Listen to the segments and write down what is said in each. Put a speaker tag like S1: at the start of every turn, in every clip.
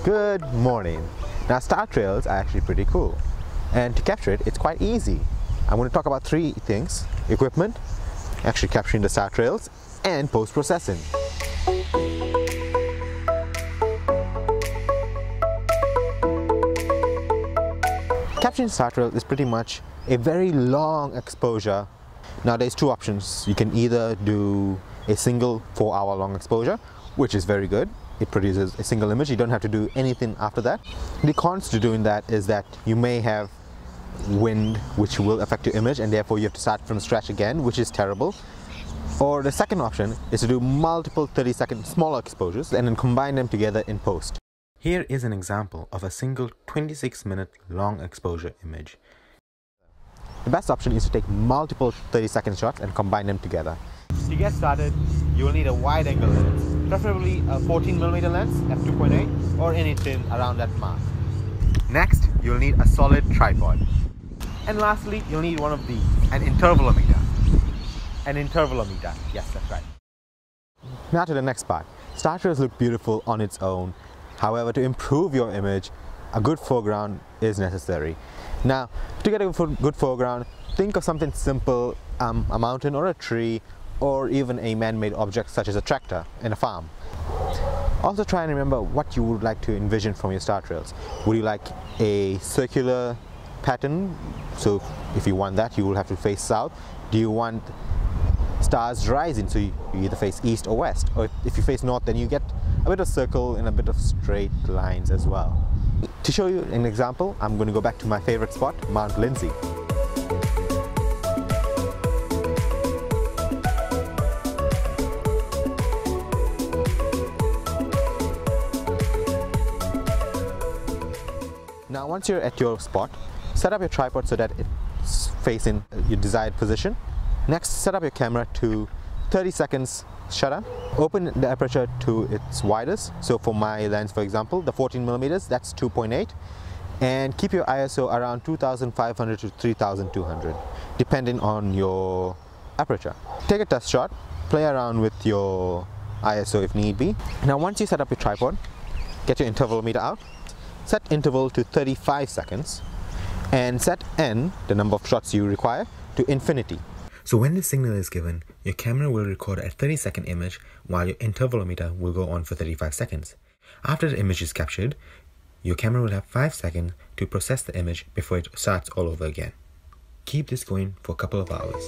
S1: Good morning. Now star trails are actually pretty cool, and to capture it, it's quite easy. I'm going to talk about three things: equipment, actually capturing the star trails, and post-processing. Capturing star trails is pretty much a very long exposure. Now there's two options. You can either do a single 4-hour long exposure, which is very good. It produces a single image. You don't have to do anything after that. The cons to doing that is that you may have wind which will affect your image, and therefore you have to start from scratch again, which is terrible. Or the second option is to do multiple 30-second smaller exposures and then combine them together in post. Here is an example of a single 26-minute long exposure image. The best option is to take multiple 30-second shots and combine them together. To get started, you will need a wide-angle lens, preferably a 14mm lens f2.8 or anything around that mark. Next, you'll need a solid tripod. And lastly, you'll need one of these, an intervalometer. An intervalometer, yes, that's right. Now to the next part. Star trails look beautiful on its own. However, to improve your image, a good foreground is necessary. Now, to get a good foreground, think of something simple, a mountain or a tree, or even a man-made object such as a tractor in a farm. Also try and remember what you would like to envision from your star trails. Would you like a circular pattern? So if you want that, you will have to face south. Do you want stars rising, so you either face east or west? Or if you face north, then you get a bit of circle and a bit of straight lines as well. To show you an example, I'm going to go back to my favorite spot, Mount Lindsay. Now once you're at your spot, set up your tripod so that it's facing your desired position. Next, set up your camera to 30 seconds shutter. Open the aperture to its widest. So for my lens, for example, the 14mm, that's 2.8. And keep your ISO around 2500 to 3200, depending on your aperture. Take a test shot, play around with your ISO if need be. Now once you set up your tripod, get your intervalometer out. Set interval to 35 seconds and set N, the number of shots you require, to infinity. So when this signal is given, your camera will record a 30-second image while your intervalometer will go on for 35 seconds. After the image is captured, your camera will have 5 seconds to process the image before it starts all over again. Keep this going for a couple of hours.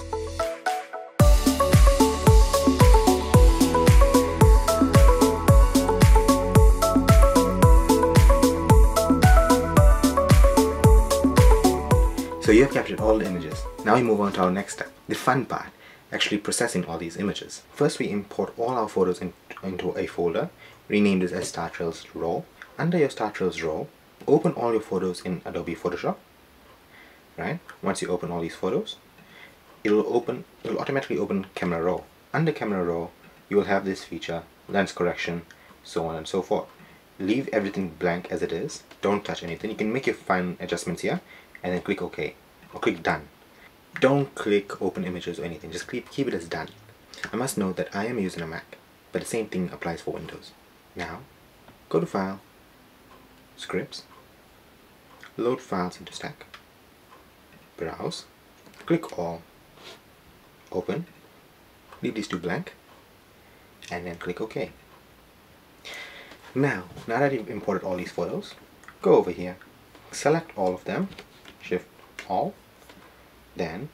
S1: So you have captured all the images. Now we move on to our next step, the fun part, actually processing all these images. First we import all our photos into a folder, rename this as Star Trails Raw. Under your Star Trails Raw, open all your photos in Adobe Photoshop. Right? Once you open all these photos, it'll automatically open Camera Raw. Under Camera Raw, you will have this feature, lens correction, so on and so forth. Leave everything blank as it is. Don't touch anything. You can make your fine adjustments here, and then click OK or click Done. Don't click Open Images or anything, just keep it as Done. I must note that I am using a Mac, but the same thing applies for Windows. Now, go to File, Scripts, load files into Stack, browse, click All, open, leave these two blank, and then click OK. Now that you've imported all these photos, go over here, select all of them, Shift All, then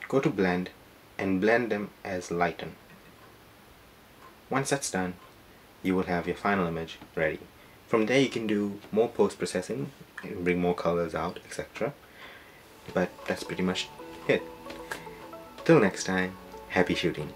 S1: go to Blend and blend them as Lighten. Once that's done, you will have your final image ready. From there you can do more post-processing, bring more colors out, etc. But that's pretty much it. Till next time, happy shooting.